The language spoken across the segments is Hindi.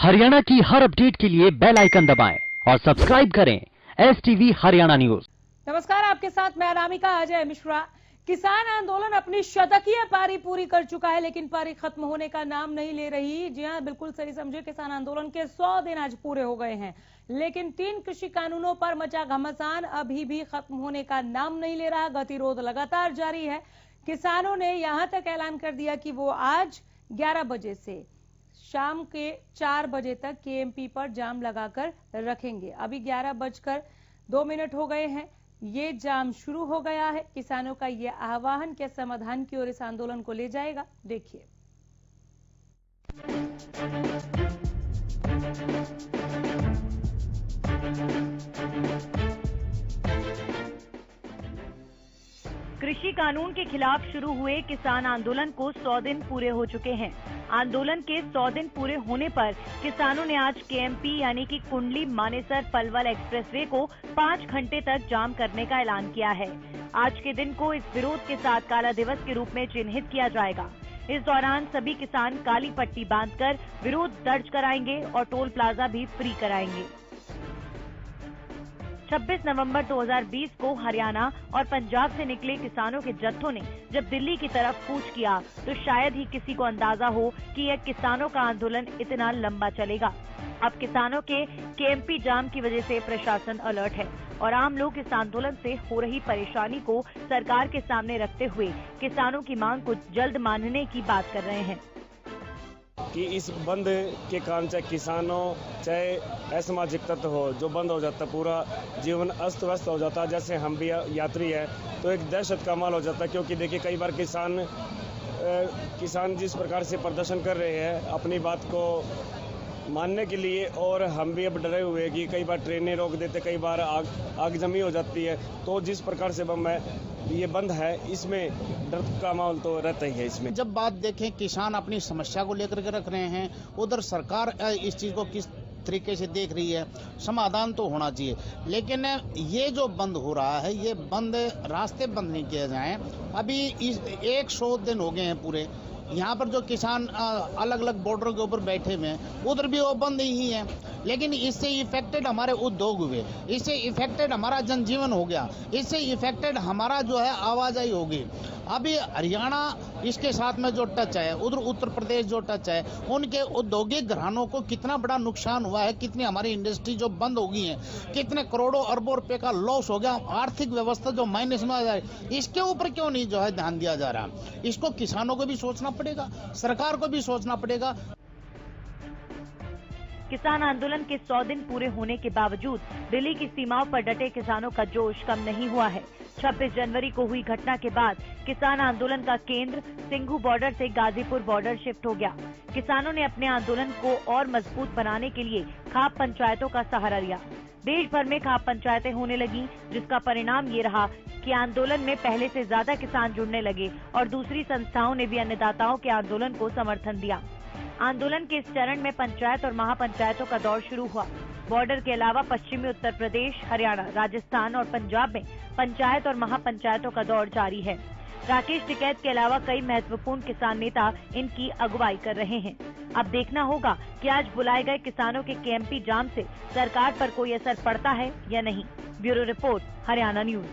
हरियाणा की हर अपडेट के लिए बेल आइकन दबाएं और सब्सक्राइब करें STV हरियाणा न्यूज। नमस्कार, आपके साथ मैं अनामिका अजय मिश्रा। किसान आंदोलन अपनी शतकीय पारी पूरी कर चुका है, लेकिन पारी खत्म होने का नाम नहीं ले रही। जी हां, बिल्कुल सही समझे। किसान आंदोलन के 100 दिन आज पूरे हो गए हैं, लेकिन 3 कृषि कानूनों पर मचा घमासान अभी भी खत्म होने का नाम नहीं ले रहा। गतिरोध लगातार जारी है। किसानों ने यहां तक ऐलान कर दिया कि वो आज 11 बजे से शाम के 4 बजे तक KMP पर जाम लगाकर रखेंगे। अभी 11:02 हो गए हैं, ये जाम शुरू हो गया है। किसानों का ये आह्वान क्या समाधान की ओर इस आंदोलन को ले जाएगा, देखिए। कृषि कानून के खिलाफ शुरू हुए किसान आंदोलन को 100 दिन पूरे हो चुके हैं। आंदोलन के 100 दिन पूरे होने पर किसानों ने आज KMP यानी कि कुंडली मानेसर पलवल एक्सप्रेसवे को 5 घंटे तक जाम करने का ऐलान किया है। आज के दिन को इस विरोध के साथ काला दिवस के रूप में चिन्हित किया जाएगा। इस दौरान सभी किसान काली पट्टी बांधकर विरोध दर्ज कराएंगे और टोल प्लाजा भी फ्री कराएंगे। 26 नवंबर 2020 को हरियाणा और पंजाब से निकले किसानों के जत्थों ने जब दिल्ली की तरफ कूच किया तो शायद ही किसी को अंदाजा हो कि यह किसानों का आंदोलन इतना लंबा चलेगा। अब किसानों के KMP जाम की वजह से प्रशासन अलर्ट है और आम लोग इस आंदोलन से हो रही परेशानी को सरकार के सामने रखते हुए किसानों की मांग को जल्द मानने की बात कर रहे हैं कि इस बंद के कारण चाहे किसानों चाहे असामाजिक तत्व हो, जो बंद हो जाता पूरा जीवन अस्त व्यस्त हो जाता। जैसे हम भी यात्री है तो एक दहशत का माहौल हो जाता, क्योंकि देखिए कई बार किसान जिस प्रकार से प्रदर्शन कर रहे हैं अपनी बात को मानने के लिए, और हम भी अब डरे हुए कि कई बार ट्रेनें रोक देते, कई बार आगजमी हो जाती है। तो जिस प्रकार से ये बंद है, इसमें डर का माहौल तो रहता ही है। इसमें जब बात देखें किसान अपनी समस्या को लेकर के रख रहे हैं, उधर सरकार इस चीज को किस तरीके से देख रही है, समाधान तो होना चाहिए। लेकिन ये जो बंद हो रहा है, ये बंद रास्ते बंद नहीं किए जाएं। अभी 100 दिन हो गए हैं पूरे। यहाँ पर जो किसान अलग अलग बॉर्डर के ऊपर बैठे हुए हैं, उधर भी वो बंद ही है, लेकिन इससे इफेक्टेड हमारे उद्योग हुए, इससे इफेक्टेड हमारा जनजीवन हो गया, इससे इफेक्टेड हमारा जो है आवाजाही होगी। अभी हरियाणा इसके साथ में जो टच है, उधर उत्तर प्रदेश जो टच है, उनके औद्योगिक घरानों को कितना बड़ा नुकसान हुआ है, कितनी हमारी इंडस्ट्री जो बंद हो गई है, कितने करोड़ों अरबों रुपए का लॉस हो गया, आर्थिक व्यवस्था जो माइनस में आ जाए, इसके ऊपर क्यों नहीं जो है ध्यान दिया जा रहा। इसको किसानों को भी सोचना पड़ेगा, सरकार को भी सोचना पड़ेगा। किसान आंदोलन के 100 दिन पूरे होने के बावजूद दिल्ली की सीमाओं पर डटे किसानों का जोश कम नहीं हुआ है। 26 जनवरी को हुई घटना के बाद किसान आंदोलन का केंद्र सिंघू बॉर्डर से गाजीपुर बॉर्डर शिफ्ट हो गया। किसानों ने अपने आंदोलन को और मजबूत बनाने के लिए खाप पंचायतों का सहारा लिया। देश भर में खाप पंचायतें होने लगी, जिसका परिणाम ये रहा कि आंदोलन में पहले से ज्यादा किसान जुड़ने लगे और दूसरी संस्थाओं ने भी अन्नदाताओं के आंदोलन को समर्थन दिया। आंदोलन के इस चरण में पंचायत और महापंचायतों का दौर शुरू हुआ। बॉर्डर के अलावा पश्चिमी उत्तर प्रदेश, हरियाणा, राजस्थान और पंजाब में पंचायत और महापंचायतों का दौर जारी है। राकेश टिकैत के अलावा कई महत्वपूर्ण किसान नेता इनकी अगुवाई कर रहे हैं। अब देखना होगा कि आज बुलाए गए किसानों के KMP जाम से सरकार पर कोई असर पड़ता है या नहीं। Bureau report, Haryana news.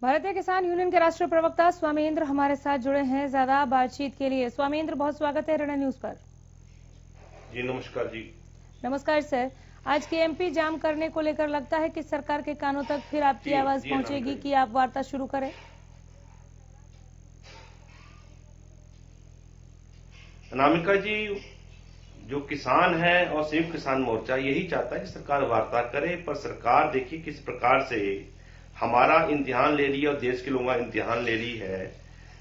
भारतीय किसान यूनियन के राष्ट्रीय प्रवक्ता स्वामेंद्र हमारे साथ जुड़े हैं ज्यादा बातचीत के लिए। स्वामेंद्र, बहुत स्वागत है हरियाणा न्यूज पर। जी नमस्कार। जी नमस्कार सर। आज KMP जाम करने को लेकर लगता है कि सरकार के कानों तक फिर आपकी आवाज पहुंचेगी कि आप वार्ता शुरू करें? अनामिका जी, जो किसान है और संयुक्त किसान मोर्चा यही चाहता है कि सरकार वार्ता करे, पर सरकार देखिए किस प्रकार से हमारा इम्तिहान ले रही है और देश के लोगों का इम्तिहान ले रही है।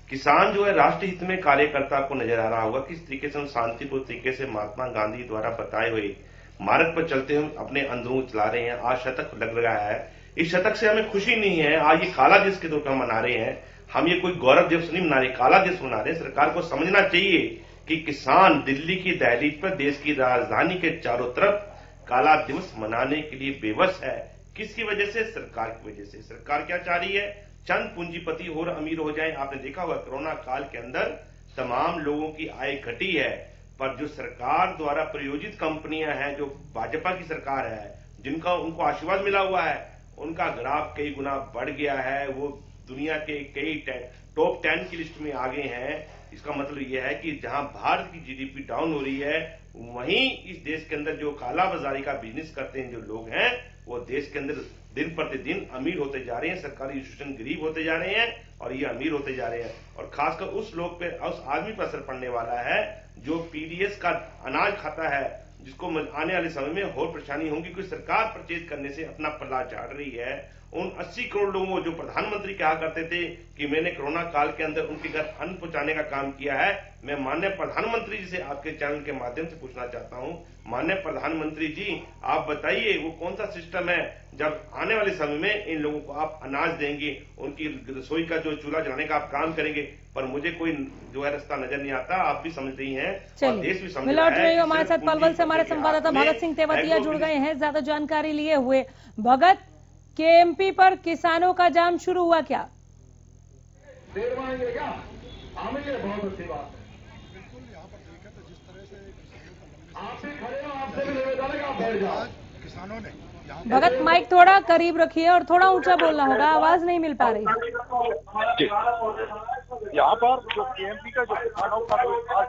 किसान जो है राष्ट्र हित में कार्यकर्ता को नजर आ रहा होगा किस तरीके से हम शांतिपूर्ण तरीके से महात्मा गांधी द्वारा बताए हुए मार्ग पर चलते हम अपने आंदोलन चला रहे हैं। आज शतक लग रहा है, इस शतक से हमें खुशी नहीं है। आज ये काला दिवस के तौर पर हम मना रहे हैं, हम ये कोई गौरव दिवस नहीं मना रहे, काला दिवस मना रहे हैं। सरकार को समझना चाहिए कि किसान दिल्ली की दहलीज पर देश की राजधानी के चारों तरफ काला दिवस मनाने के लिए बेबस है। किसकी वजह से? सरकार की वजह से। सरकार क्या चाह रही है? चंद पूंजीपति और अमीर हो जाएं। आपने देखा होगा कोरोना काल के अंदर तमाम लोगों की आय घटी है, पर जो सरकार द्वारा प्रायोजित कंपनियां हैं, जो भाजपा की सरकार है, जिनका उनको आशीर्वाद मिला हुआ है, उनका ग्राफ कई गुना बढ़ गया है। वो दुनिया के कई टॉप 10 की लिस्ट में आ गए हैं। इसका मतलब यह है कि जहां भारत की जीडीपी डाउन हो रही है, वहीं इस देश के अंदर जो काला बाजारी का बिजनेस करते हैं जो लोग हैं, वो देश के अंदर दिन प्रतिदिन अमीर होते जा रहे हैं। सरकारी इंस्टीट्यूशन गरीब होते जा रहे हैं और ये अमीर होते जा रहे हैं। और खासकर उस लोग पे, उस आदमी पर असर पड़ने वाला है जो पीडीएस का अनाज खाता है, जिसको आने वाले समय में और परेशानी होगी, क्योंकि सरकार परचेज करने से अपना पल्ला झाड़ रही है। उन 80 करोड़ लोगों को जो प्रधानमंत्री कहा करते थे कि मैंने कोरोना काल के अंदर उनके घर अन्न पहुंचाने का काम किया है, मैं माननीय प्रधानमंत्री जी से आपके चैनल के माध्यम से पूछना चाहता हूं, माननीय प्रधानमंत्री जी, आप बताइए वो कौन सा सिस्टम है जब आने वाले समय में इन लोगों को आप अनाज देंगे, उनकी रसोई का जो चूल्हा जलाने का आप काम करेंगे, पर मुझे कोई जो है रास्ता नजर नहीं आता। आप भी समझ रही हैं और देश भी समझ रहा है। हमारे साथ पलवल से हमारे संवाददाता भगत सिंह तेवतिया जुड़ गए हैं ज्यादा जानकारी लिए हुए। भगत, केएमपी पर किसानों का जाम शुरू हुआ क्या? देरवाएंगे क्या? आमेंगे, बहुत अच्छी बात है। आप भी खड़े हो, आपसे भी निवेदन है कि आप बैठ जाओ। किसानों ने भगत माइक थोड़ा करीब रखिए और थोड़ा ऊंचा बोलना होगा, आवाज नहीं मिल पा रही। यहाँ पर जो केएमपी का जो किसानों का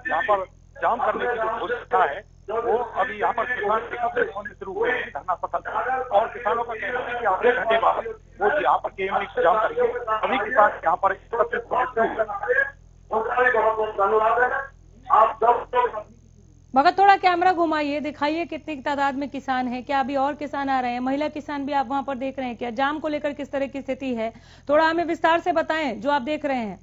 यहाँ पर जाम करने की जो घोषणा है, वो अभी यहाँ पर किसान एकत्रित होने शुरू हुए हैं धरना पसंद, और किसानों का कहना है कि आधे घंटे बाद वो यहाँ पर केएमपी जाम करेंगे। सभी किसान यहाँ पर एकत्रित होने शुरू हुए। भगत थोड़ा कैमरा घुमाइए, दिखाइए कितनी तादाद में किसान हैं, क्या अभी और किसान आ रहे हैं? महिला किसान भी आप वहां पर देख रहे हैं क्या? जाम को लेकर किस तरह की स्थिति है, थोड़ा हमें विस्तार से बताएं जो आप देख रहे हैं।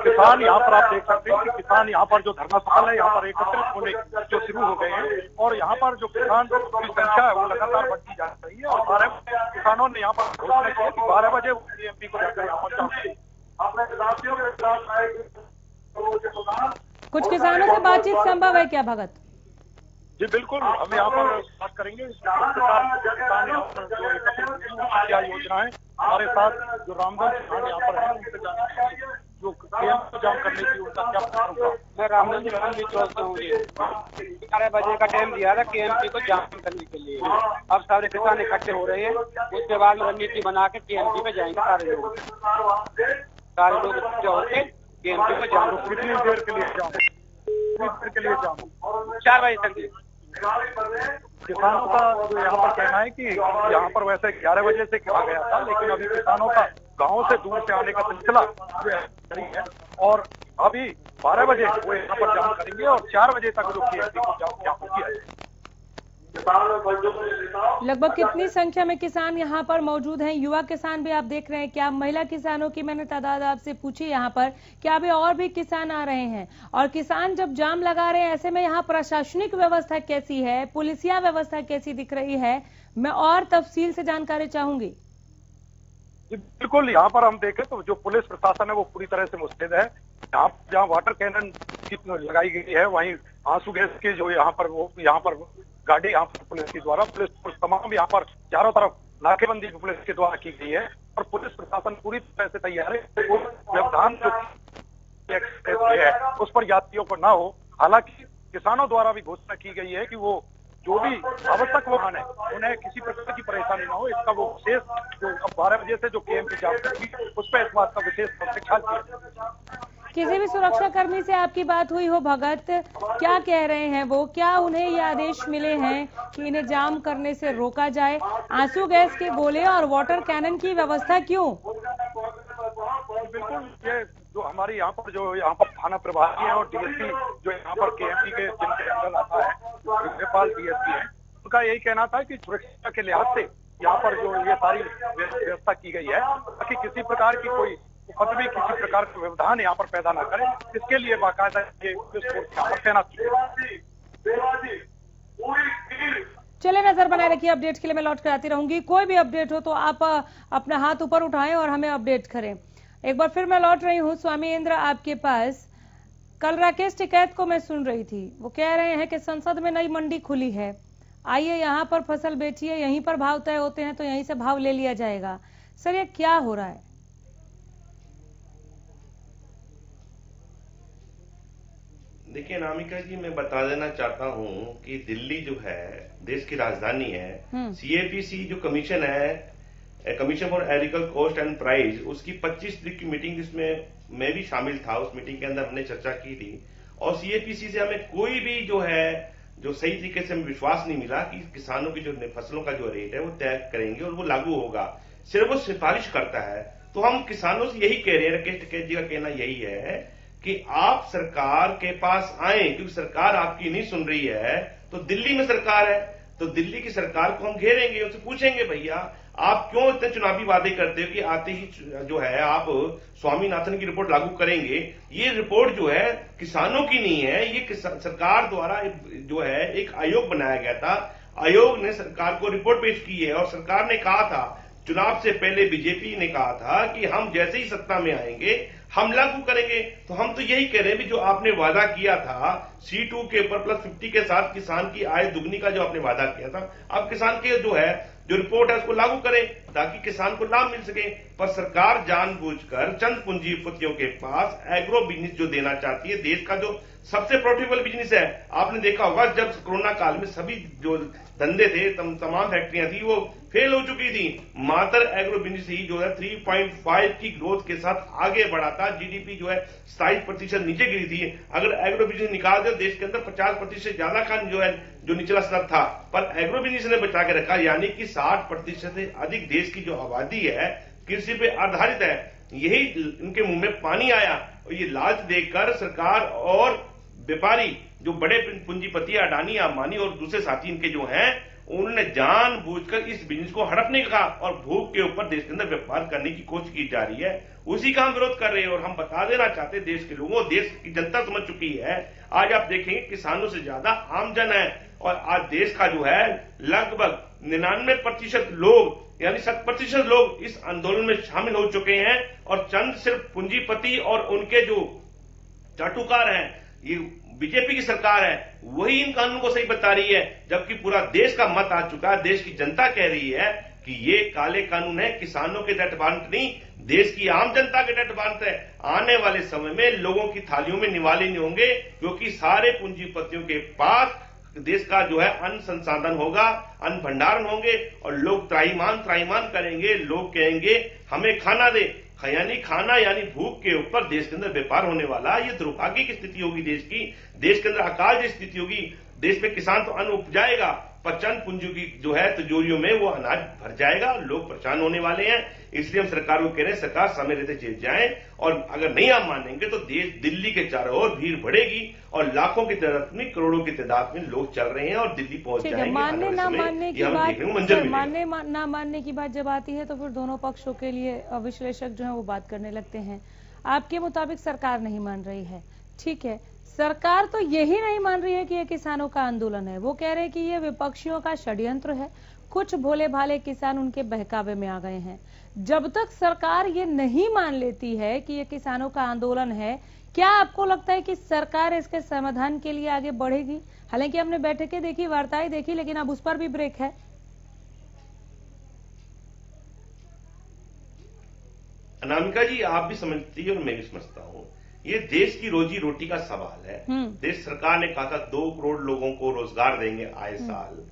किसान यहाँ पर आप देख सकते हैं कि किसान यहाँ पर जो धरना स्थल है, यहाँ पर एकत्रित होने जो शुरू हो गए हैं, और यहाँ पर जो किसान की संख्या है वो लगातार बढ़ती जा रही है। और 12 किसानों ने यहाँ पर घोषणा की कि 12 बजे वो केएमपी को जाकर यहाँ पर जाएंगे। कुछ किसानों से बातचीत संभव है क्या भगत? जी बिल्कुल, हम यहाँ पर बात करेंगे। किसान यहाँ पर जो क्या योजना है, हमारे साथ जो रामगंज किसान यहाँ पर है, उनसे जानेंगे जो केएमपी जाम करने की उनका क्या प्लान होगा। मैं रामगंज भी चौथा हूँ। 11 बजे का टाइम दिया था केएमपी को जाम करने के लिए। अब सारे किसान इकट्ठे हो रहे हैं, उसके बाद रणनीति बना के केएमपी पे जाएंगे सारे लोग इकट्ठे होकर केएमपी पे जाम। कितनी देर के लिए जाम? 4 बजे तक। किसानों का जो यहाँ पर कहना है कि यहाँ पर वैसे 11 बजे से कहा गया था, लेकिन अभी किसानों का गांव से दूर से आने का सिलसिला जारी है, और अभी 12 बजे वो यहाँ पर जाम करेंगे और 4 बजे तक जो केएमपी को जाम किया जाएगा। लगभग कितनी संख्या में किसान यहाँ पर मौजूद हैं? युवा किसान भी आप देख रहे हैं क्या? महिला किसानों की मैंने तादाद आपसे पूछी यहाँ पर, क्या अभी और भी किसान आ रहे हैं? और किसान जब जाम लगा रहे हैं, ऐसे में यहाँ प्रशासनिक व्यवस्था कैसी है, पुलिसिया व्यवस्था कैसी दिख रही है? मैं और तफसील से जानकारी चाहूंगी। बिल्कुल, यहाँ पर हम देखें तो जो पुलिस प्रशासन है वो पूरी तरह से मुस्तैद है। जहाँ वाटर कैनन की लगाई गई है, वहीं आंसू गैस की जो यहाँ पर गाड़ी यहाँ पर पुलिस के द्वारा, पुलिस तमाम यहाँ पर चारों तरफ नाकेबंदी पुलिस के द्वारा की गई है, और पुलिस प्रशासन पूरी तरह से तैयार है। वो व्यवधान जो एक्सप्रेस है उस पर यात्रियों को ना हो। हालांकि किसानों द्वारा भी घोषणा की गई है कि वो जो भी आवश्यक वाहन है उन्हें किसी प्रकार की परेशानी ना हो, इसका वो विशेष जो 12 बजे से जो केएमपी जाम करेगी उस पर इस बात का विशेष ख्याल किया। किसी भी सुरक्षा कर्मी से आपकी बात हुई हो भगत, क्या कह रहे हैं वो? क्या उन्हें ये आदेश मिले हैं कि इन्हें जाम करने से रोका जाए? आंसू गैस के गोले और वाटर कैनन की व्यवस्था क्यों? बिल्कुल, ये जो हमारी यहाँ पर थाना प्रभारी है और डीएसपी जो यहाँ पर केएमपी के जिनके अंदर आता है, नेपाल डीएसपी है, उनका यही कहना था कि सुरक्षा के लिहाज से यहाँ पर जो ये सारी व्यवस्था की गई है ताकि किसी प्रकार की कोई मुकदमे, किसी प्रकार का व्यवधान यहाँ पर पैदा न करे, इसके लिए बाकायदा ये पुलिस फोर्स यहाँ पर तैनात की। चले नजर बनाए रखिए, अपडेट के लिए मैं लौट कर आती रहूंगी। कोई भी अपडेट हो तो आप अपना हाथ ऊपर उठाएं और हमें अपडेट करें। एक बार फिर मैं लौट रही हूँ स्वामी इंद्र आपके पास। कल राकेश टिकैत को मैं सुन रही थी, वो कह रहे हैं कि संसद में नई मंडी खुली है, आइए यहाँ पर फसल बेचिए, यहीं पर भाव तय होते हैं तो यहीं से भाव ले लिया जाएगा। सर ये क्या हो रहा है? देखिए अनामिका जी, मैं बता देना चाहता हूं कि दिल्ली जो है देश की राजधानी है। सीएपीसी जो कमीशन है, commission for agriculture cost and price, उसकी 25 तारीख की मीटिंग, जिसमें मैं भी शामिल था, उस मीटिंग के अंदर हमने चर्चा की थी। और सीएपीसी से हमें कोई भी जो सही तरीके से हमें विश्वास नहीं मिला कि किसानों की जो फसलों का जो रेट है वो तय करेंगे और वो लागू होगा। सिर्फ वो सिफारिश करता है। तो हम किसानों से यही कह रहे हैं, राकेश टिकैत जी का कहना यही है कि आप सरकार के पास आए, क्योंकि सरकार आपकी नहीं सुन रही है। तो दिल्ली में सरकार है, तो दिल्ली की सरकार को हम घेरेंगे, उनसे पूछेंगे भैया आप क्यों इतने चुनावी वादे करते हो कि आते ही जो है आप स्वामीनाथन की रिपोर्ट लागू करेंगे। ये रिपोर्ट जो है किसानों की नहीं है, ये सरकार द्वारा जो है एक आयोग बनाया गया था। आयोग ने सरकार को रिपोर्ट पेश की है और सरकार ने कहा था, चुनाव से पहले बीजेपी ने कहा था कि हम जैसे ही सत्ता में आएंगे हम लागू करेंगे। तो हम तो यही कह रहे हैं भी जो आपने वादा किया था C2 के ऊपर +50 के साथ किसान की आय दुगनी का जो आपने वादा किया था, अब किसान के जो रिपोर्ट है उसको लागू करें ताकि किसान को लाभ मिल सके। पर सरकार जानबूझकर चंद पूंजीपतियों के पास एग्रो बिजनेस जो देना चाहती है, देश का जो सबसे प्रॉफिटेबल बिजनेस है। आपने देखा होगा जब कोरोना काल में सभी जो धंधे थे, तमाम फैक्ट्रियां थी, वो फेल हो चुकी थी। मात्र एग्रो बिजनेस ही जो है 3.5 की ग्रोथ के साथ आगे बढ़ा था। जीडीपी जो है 27% नीचे गिरी थी। अगर एग्रो बिजनेस निकाल दो, देश के अंदर 50% से ज्यादा का जो निचला स्तर था, पर एग्रो बिजनेस ने बचा के रखा। यानी कि 60% से अधिक देश की जो आबादी है कृषि पे आधारित है। यही इनके मुंह में पानी आया और ये लालच देखकर सरकार और व्यापारी जो बड़े पूंजीपति अडानी, अंबानी और दूसरे साथी इनके जो हैं, उन्होंने जानबूझकर इस बिजनेस को हड़पने का और भूख के ऊपर देश के अंदर व्यापार करने की कोशिश की जा रही है। उसी का हम विरोध कर रहे हैं। और हम बता देना चाहते हैं देश के लोगों, देश की जनता समझ चुकी है। आज आप देखेंगे किसानों से ज्यादा आमजन है और आज देश का जो है लगभग 99% लोग, यानी 7% लोग इस आंदोलन में शामिल हो चुके हैं। और चंद सिर्फ पूंजीपति और उनके जो चाटुकार हैं, ये बीजेपी की सरकार है, वही इन कानूनों को सही बता रही है। जबकि पूरा देश का मत आ चुका है, देश की जनता कह रही है कि ये काले कानून है, किसानों के डट बांट नहीं, देश की आम जनता के डट बांट है। आने वाले समय में लोगों की थालियों में निवाले नहीं होंगे, क्योंकि सारे पूंजीपतियों के पास देश का जो है अन्न संसाधन होगा, अन्न भंडारण होंगे और लोग त्राईमान करेंगे। लोग कहेंगे हमें खाना दे, यानी खाना यानी भूख के ऊपर देश के अंदर व्यापार होने वाला। ये दुर्भाग्य की स्थिति होगी देश की। देश के अंदर अकाल की स्थिति होगी। देश में किसान तो अन्न उपजाएगा, पर चंद पूंजी की जो है तिजोरियों में वो अनाज भर जाएगा, लोग परेशान होने वाले हैं। इसलिए हम सरकार को कह रहे हैं, सरकार समय रहते चेत जाए, और अगर नहीं आप मानेंगे तो देश दिल्ली के चारों ओर भीड़ बढ़ेगी और लाखों की तादाद में, करोड़ों की तादाद में लोग चल रहे हैं और दिल्ली पहुंच जाएंगे। मानने ना मानने की बात, मानने ना मानने की बात जब आती है तो फिर दोनों पक्षों के लिए विश्लेषक जो है वो बात करने लगते हैं। आपके मुताबिक सरकार नहीं मान रही है, ठीक है। सरकार तो यही नहीं मान रही है कि ये किसानों का आंदोलन है, वो कह रहे हैं कि ये विपक्षियों का षड्यंत्र है। कुछ भोले भाले किसान उनके बहकावे में आ गए हैं। जब तक सरकार ये नहीं मान लेती है कि ये किसानों का आंदोलन है, क्या आपको लगता है कि सरकार इसके समाधान के लिए आगे बढ़ेगी? हालांकि हमने बैठकें देखी, वार्ताएं देखी, लेकिन अब उस पर भी ब्रेक है। अनामिका जी, आप भी समझती है और मैं भी समझता हूं, ये देश की रोजी रोटी का सवाल है। देश सरकार ने कहा था 2 करोड़ लोगों को रोजगार देंगे आए साल।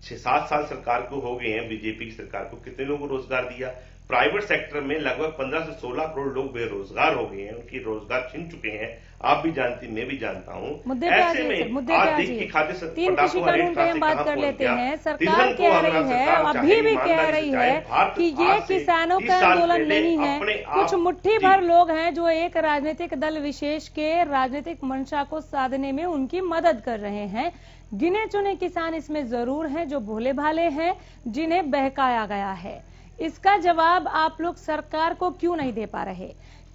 6-7 साल सरकार को हो गए हैं, बीजेपी की सरकार को। कितने लोगों को रोजगार दिया? प्राइवेट सेक्टर में लगभग 15 से 16 करोड़ लोग बेरोजगार हो गए हैं, उनकी रोजगार छिन चुके हैं। आप भी जानती, मैं भी जानता हूँ। ऐसे में आज देश की खाद्य तीन कृषि कानून पे हम बात कर लेते हैं। सरकार कह रही है, अभी भी कह रही है कि ये किसानों का आंदोलन नहीं है। कुछ मुट्ठी भर लोग हैं जो एक राजनीतिक दल विशेष के राजनीतिक मंशा को साधने में उनकी मदद कर रहे हैं। गिने चुने किसान इसमें जरूर हैं जो भोले भाले हैं, जिन्हें बहकाया गया है। इसका जवाब आप लोग सरकार को क्यों नहीं दे पा रहे?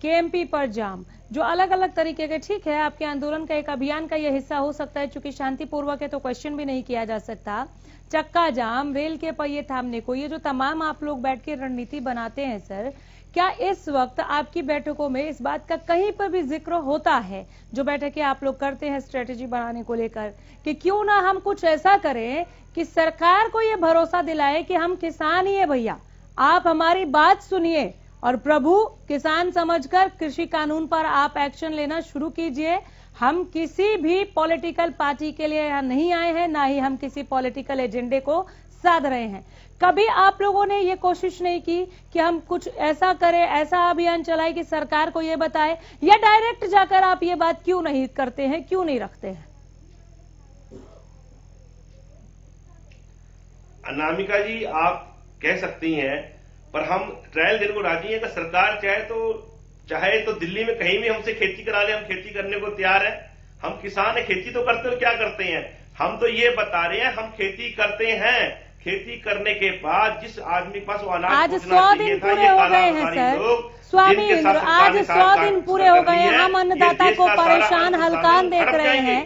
केएमपी पर जाम, जो अलग अलग तरीके के, ठीक है आपके आंदोलन का एक अभियान का यह हिस्सा हो सकता है, चूंकि शांतिपूर्वक है तो क्वेश्चन भी नहीं किया जा सकता। चक्का जाम, रेल के पहिए थामने को, ये जो तमाम आप लोग बैठ के रणनीति बनाते हैं सर, क्या इस वक्त आपकी बैठकों में इस बात का कहीं पर भी जिक्र होता है, जो बैठकें आप लोग करते हैं स्ट्रेटेजी बनाने को लेकर, कि क्यों ना हम कुछ ऐसा करें कि सरकार को ये भरोसा दिलाए कि हम किसान ही है भैया, आप हमारी बात सुनिए और प्रभु किसान समझकर कृषि कानून पर आप एक्शन लेना शुरू कीजिए। हम किसी भी पॉलिटिकल पार्टी के लिए यहाँ नहीं आए हैं, ना ही हम किसी पॉलिटिकल एजेंडे को साध रहे हैं। कभी आप लोगों ने ये कोशिश नहीं की कि हम कुछ ऐसा करें, ऐसा अभियान चलाए कि सरकार को ये बताए, या डायरेक्ट जाकर आप ये बात क्यों नहीं करते हैं, क्यों नहीं रखते हैं? अनामिका जी, आप कह सकती हैं, पर हम ट्रायल देने को राजी हैं कि सरकार चाहे तो दिल्ली में कहीं भी हमसे खेती करा ले, हम खेती करने को तैयार हैं। हम किसान हैं, खेती तो करते हो, क्या करते हैं? हम तो ये बता रहे हैं हम खेती करते हैं। खेती करने के बाद जिस आदमी के पास वो अनाज आज 100 दिन पूरे हो गए हैं सर, स्वामी इंद्र, आज 100 दिन पूरे हो गए हैं। हम अन्नदाता को परेशान हलकान देख रहे हैं।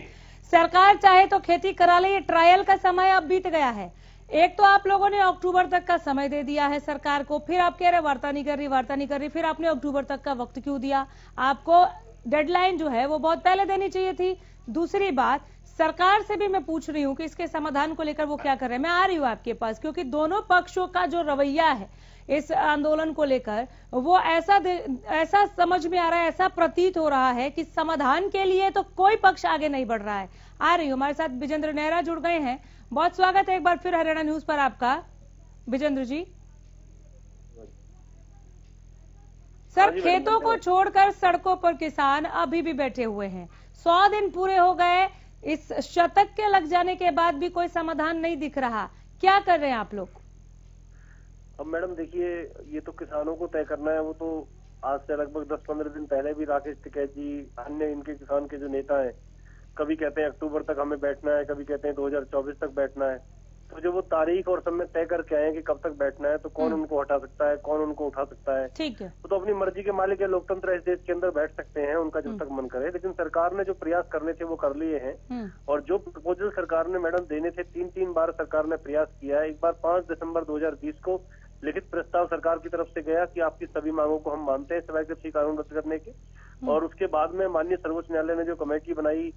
सरकार चाहे तो खेती करा ले, ये ट्रायल का समय अब बीत गया है। एक तो आप लोगों ने अक्टूबर तक का समय दे दिया है सरकार को, फिर आप कह रहे वार्ता नहीं कर रही, फिर आपने अक्टूबर तक का वक्त क्यों दिया? आपको डेडलाइन जो है वो बहुत पहले देनी चाहिए थी। दूसरी बात, सरकार से भी मैं पूछ रही हूं कि इसके समाधान को लेकर वो क्या कर रहे हैं। मैं आ रही हूं आपके पास, क्योंकि दोनों पक्षों का जो रवैया है इस आंदोलन को लेकर, वो ऐसा समझ में आ रहा है, ऐसा प्रतीत हो रहा है कि समाधान के लिए तो कोई पक्ष आगे नहीं बढ़ रहा है। आ रही हूं, हमारे साथ विजेंद्र नेहरा जुड़ गए हैं। बहुत स्वागत है एक बार फिर हरियाणा न्यूज पर आपका, विजेंद्र जी। सर, खेतों को छोड़कर सड़कों पर किसान अभी भी बैठे हुए हैं। 100 दिन पूरे हो गए, इस शतक के लग जाने के बाद भी कोई समाधान नहीं दिख रहा। क्या कर रहे हैं आप लोग? अब मैडम देखिए, ये तो किसानों को तय करना है। वो तो आज से लगभग 10-15 दिन पहले भी राकेश टिकैत जी, अन्य इनके किसान के जो नेता हैं, कभी कहते हैं अक्टूबर तक हमें बैठना है, कभी कहते हैं 2024 तक बैठना है। तो जो वो तारीख और समय तय करके आए हैं कि कब तक बैठना है, तो कौन उनको हटा सकता है, कौन उनको उठा सकता है। ठीक है, तो अपनी मर्जी के मालिक है, लोकतंत्र इस देश के अंदर बैठ सकते हैं, उनका जब तक मन करे। लेकिन सरकार ने जो प्रयास करने थे वो कर लिए हैं, और जो प्रपोजल सरकार ने मैडम देने थे, 3 बार सरकार ने प्रयास किया है। एक बार 5 दिसंबर 2020 को लिखित प्रस्ताव सरकार की तरफ से गया कि आपकी सभी मांगों को हम मानते हैं सिवाय कृषि कानून रद्द करने के। और उसके बाद में माननीय सर्वोच्च न्यायालय ने जो कमेटी बनाई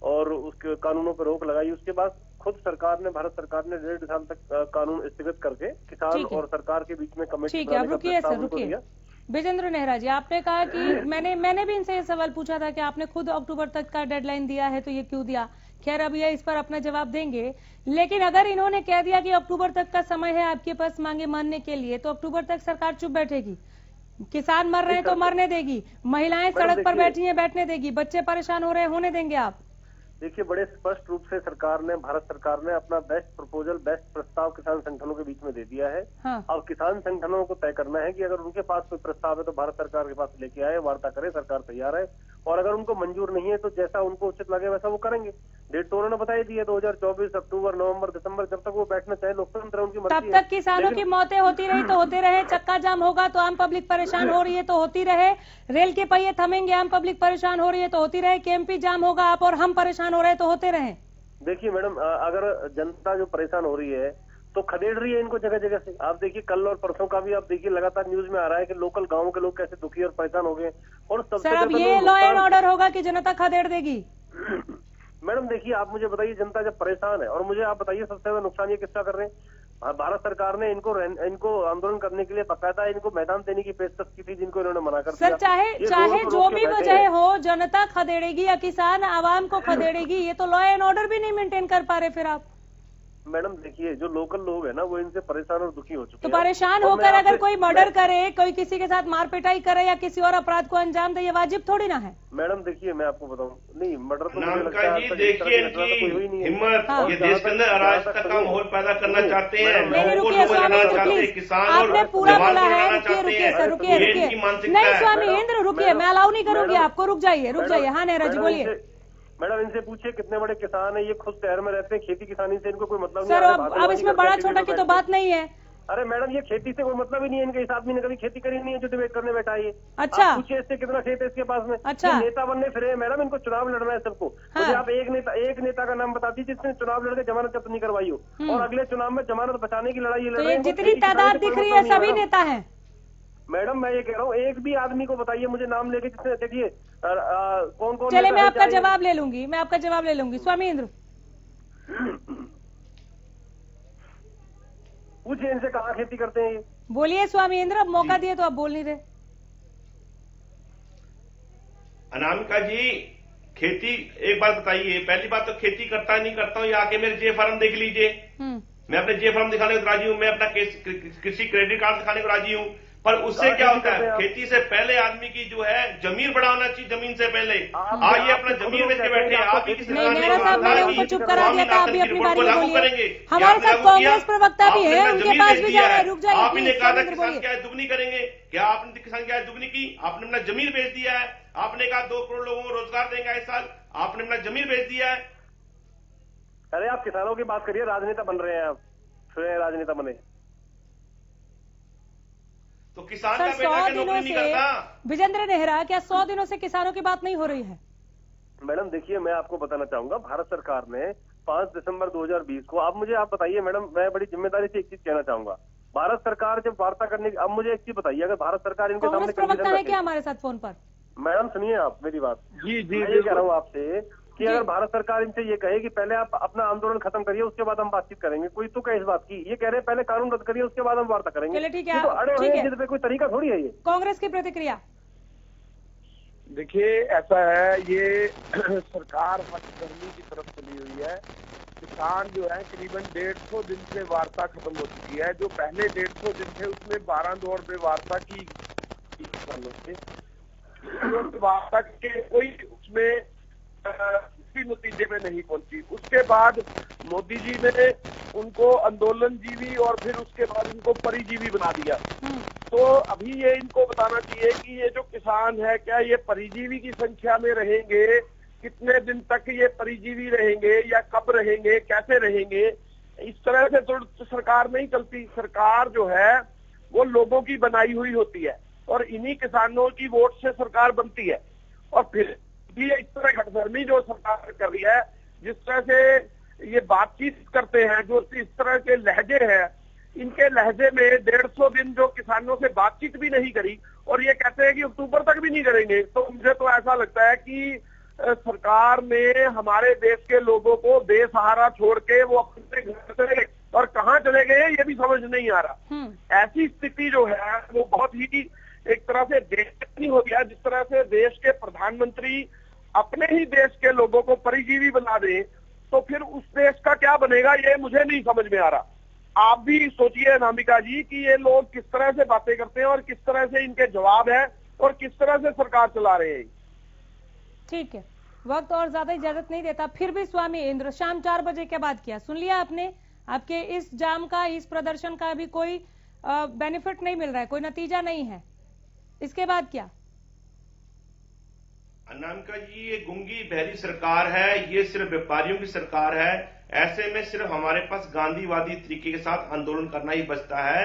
और उसके कानूनों पर रोक लगाई, उसके बाद खुद सरकार ने, भारत सरकार ने 1.5 साल तक कानून स्थगित करके किसान और सरकार के बीच में कमेटी बनाने का प्रस्ताव उनको दिया। विजेंद्र नेहरा जी, आपने कहा कि मैंने भी इनसे ये सवाल पूछा था कि आपने खुद अक्टूबर तक का डेडलाइन दिया है, तो ये क्यों दिया? खैर, अब ये इस पर अपना जवाब देंगे। लेकिन अगर इन्होंने कह दिया कि अक्टूबर तक का समय है आपके पास मांगे मानने के लिए, तो अक्टूबर तक सरकार चुप बैठेगी? किसान मर रहे हैं तो मरने देगी, महिलाएं सड़क पर बैठी हैं बैठने देगी, बच्चे परेशान हो रहे हैं होने देंगे आप? देखिए, बड़े स्पष्ट रूप से सरकार ने, भारत सरकार ने अपना बेस्ट प्रपोजल, बेस्ट प्रस्ताव किसान संगठनों के बीच में दे दिया है। हाँ। अब किसान संगठनों को तय करना है कि अगर उनके पास कोई प्रस्ताव है तो भारत सरकार के पास लेके आए, वार्ता करें, सरकार तैयार है। और अगर उनको मंजूर नहीं है तो जैसा उनको उचित लगे वैसा वो करेंगे। डेट तो उन्होंने बताई दी है 2024 अक्टूबर, नवंबर, दिसंबर, जब तक वो बैठना चाहे, लोकतंत्र उनकी मर्जी है। तब तक किसानों की मौतें होती रही तो होते रहे, चक्का जाम होगा तो आम पब्लिक परेशान हो रही है तो होती रहे, रेल के पहिए थमेंगे, आम पब्लिक परेशान हो रही है तो होती रहे, केएमपी जाम होगा, आप और हम परेशान हो रहे हैं तो होते रहे। देखिए मैडम, अगर जनता जो परेशान हो रही है तो खदेड़ रही है इनको जगह जगह से। आप देखिए, कल और परसों का भी आप देखिए, लगातार न्यूज में आ रहा है कि लोकल गाँव के लोग कैसे दुखी और परेशान हो गए। और सबसे अब ये लॉ एंड ऑर्डर होगा कि जनता खदेड़ देगी? मैडम देखिए, आप मुझे बताइए, जनता जब परेशान है, और मुझे आप बताइए सबसे ज्यादा नुकसान ये किसका कर रहे हैं? भारत सरकार ने इनको आंदोलन करने के लिए बकायदा इनको मैदान देने की पेशकश की थी, जिनको इन्होंने मना कर दिया। सर, चाहे जो भी वजह हो, जनता खदेड़ेगी या किसान आवाम को खदेड़ेगी, ये तो लॉ एंड ऑर्डर भी नहीं मेंटेन कर पा रहे फिर आप। मैडम देखिए, जो लोकल लोग हैं ना, वो इनसे परेशान और दुखी हो चुके हैं। तो परेशान होकर अगर कोई मर्डर करे, कोई किसी के साथ मारपिटाई करे या किसी और अपराध को अंजाम दे, ये वाजिब थोड़ी ना है। मैडम देखिए, मैं आपको बताऊं, नहीं मर्डर तो देखिए इनकी हिम्मत, ये देश के अंदर अराजकता का माहौल पैदा करना चाहते हैं, आपने पूरा बोला है। रुकिए सर, रुकिए। नहीं स्वामी इंद्र, रुकिए, मैं अलाउ नहीं करूंगी आपको, रुक जाइए। हाँ नेहरा जी बोलिए। मैडम इनसे पूछिए कितने बड़े किसान है, ये खुद शहर में रहते हैं, खेती किसानी से इनको कोई मतलब नहीं। सर अब इसमें बड़ा छोटा की तो बात नहीं है, अरे मैडम ये खेती से कोई मतलब ही नहीं है, इनके इस आदमी ने कभी खेती करी नहीं है जो डिबेट करने बैठा है ये। अच्छा। आप पूछिए इससे कितना खेत है इसके पास में। अच्छा। ये नेता बनने फिरे हैं मैडम, इनको चुनाव लड़ना है सबको। हाँ। मुझे आप एक नेता का नाम बता दीजिए जिसने चुनाव लड़के जमानत जब्त नहीं करवाई हो, और अगले चुनाव में जमानत बचाने की लड़ाई तो ये जितनी तादाद दिख रही है सभी नेता है मैडम। मैं ये कह रहा हूँ एक भी आदमी को बताइए मुझे नाम लेके जिसने, देखिए कौन कौन। चले मैं आपका जवाब ले लूंगी, मैं आपका जवाब ले लूंगी। स्वामी इंद्र पूछिए इनसे कहाँ खेती करते हैं ये। बोलिए स्वामी इंद्र, अब मौका दिए तो आप बोल नहीं रहे। अनामिका जी खेती, एक बात बताइए, पहली बात तो खेती करता नहीं करता हूँ, ये आके मेरे जे फार्म देख लीजिए। मैं अपने जे फार्म दिखाने को राजी हूँ, मैं अपना कृषि क्रेडिट कार्ड दिखाने को राजी हूँ, पर उससे क्या होता है, खेती से पहले आदमी की जो है जमीन बड़ा होना चाहिए, जमीन से पहले। आइए अपना जमीन बेच के बैठे, आप ही किसी मैंने चुप करा दिया था, अभी अपनी बारी में बोलिए। हमारे साथ कांग्रेस प्रवक्ता भी है, उनके पास भी जाना है, रुक जाइए। आपने कहा था किसान क्या दुगनी करेंगे, क्या आपने किसान क्या दुगनी की? आपने अपना जमीन बेच दिया है। आपने कहा 2 करोड़ लोगों को रोजगार देंगे इस साल, आपने अपना जमीन बेच दिया है। अरे आप किसानों की बात करिए, राजनेता बन रहे हैं आप, फिर राजनेता बने तो किसान का बेटा के नौकरी नहीं करता। विजेंद्र नेहरा, क्या 100 दिनों से किसानों की बात नहीं हो रही है? मैडम देखिए मैं आपको बताना चाहूंगा, भारत सरकार ने 5 दिसंबर 2020 को, आप बताइए मैडम, मैं बड़ी जिम्मेदारी से एक चीज कहना चाहूंगा। भारत सरकार जब वार्ता करने, अब मुझे एक चीज बताइए, अगर भारत सरकार इनके सामने प्रवक्ता है क्या हमारे साथ फोन पर? मैडम सुनिए आप मेरी बात। जी मैं ये कह रहा हूँ आपसे कि अगर भारत सरकार इनसे ये कहे कि पहले आप अपना आंदोलन खत्म करिए उसके बाद हम बातचीत करेंगे, कोई तो कहे इस बात की, ये कह रहे हैं पहले कानून रद्द करिए उसके बाद हम वार्ता करेंगे। चलिए ठीक है, तो अड़े हुए हैं, पे कोई तरीका थोड़ी है ये। कांग्रेस की प्रतिक्रिया देखिए ऐसा है, ये सरकार हथकर्मी की तरफ चली हुई है। किसान जो है करीबन 150 दिन से वार्ता खत्म हो चुकी है। जो पहले 150 दिन थे उसमें 12 दौर में वार्ता की वार्ता के कोई उसमें किसी नतीजे में नहीं पहुंची। उसके बाद मोदी जी ने उनको आंदोलनजीवी और फिर उसके बाद इनको परिजीवी बना दिया। तो अभी ये इनको बताना चाहिए कि ये जो किसान है क्या ये परिजीवी की संख्या में रहेंगे, कितने दिन तक ये परिजीवी रहेंगे या कब रहेंगे, कैसे रहेंगे। इस तरह से तो सरकार नहीं चलती। सरकार जो है वो लोगों की बनाई हुई होती है और इन्हीं किसानों की वोट से सरकार बनती है। और फिर भी इस तरह हठधर्मी जो सरकार कर रही है, जिस तरह से ये बातचीत करते हैं, जो इस तरह के लहजे हैं, इनके लहजे में 150 दिन जो किसानों से बातचीत भी नहीं करी और ये कहते हैं कि अक्टूबर तक भी नहीं करेंगे। तो मुझे तो ऐसा लगता है कि सरकार ने हमारे देश के लोगों को बेसहारा छोड़ के वो अपने घर चले और कहाँ चले गए ये भी समझ नहीं आ रहा। ऐसी स्थिति जो है वो बहुत ही एक तरह से देशनी हो गया। जिस तरह से देश के प्रधानमंत्री अपने ही देश के लोगों को परिजीवी बना दे तो फिर उस देश का क्या बनेगा ये मुझे नहीं समझ में आ रहा। आप भी सोचिए अनामिका जी कि ये लोग किस तरह से बातें करते हैं और किस तरह से इनके जवाब है और किस तरह से सरकार चला रहे हैं। ठीक है, वक्त और ज्यादा इजाजत नहीं देता, फिर भी स्वामी इंद्र शाम 4 बजे के बाद किया, सुन लिया आपने? आपके इस जाम का, इस प्रदर्शन का भी कोई बेनिफिट नहीं मिल रहा है, कोई नतीजा नहीं है, इसके बाद क्या? अनामिका जी ये गूंगी बहरी सरकार है, ये सिर्फ व्यापारियों की सरकार है। ऐसे में सिर्फ हमारे पास गांधीवादी तरीके के साथ आंदोलन करना ही बचता है।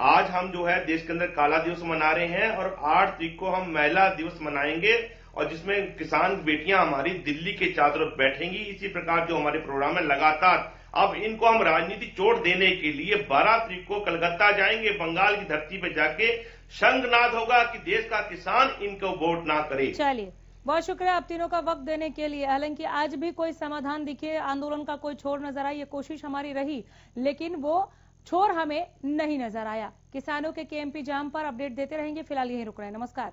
आज हम जो है देश के अंदर काला दिवस मना रहे हैं और 8 तारीख को हम महिला दिवस मनाएंगे और जिसमें किसान बेटियां हमारी दिल्ली के चारों तरफ बैठेंगी। इसी प्रकार जो हमारे प्रोग्राम है लगातार, अब इनको हम राजनीति चोट देने के लिए 12 तारीख को कलकत्ता जाएंगे, बंगाल की धरती पे जाके शंखनाद होगा कि देश का किसान इनको वोट ना करे। चलिए, बहुत शुक्रिया आप तीनों का वक्त देने के लिए। हालांकि आज भी कोई समाधान दिखे, आंदोलन का कोई छोर नजर आए, ये कोशिश हमारी रही, लेकिन वो छोर हमें नहीं नजर आया। किसानों के केएमपी जाम पर अपडेट देते रहेंगे, फिलहाल यहीं रुक रहे हैं। नमस्कार।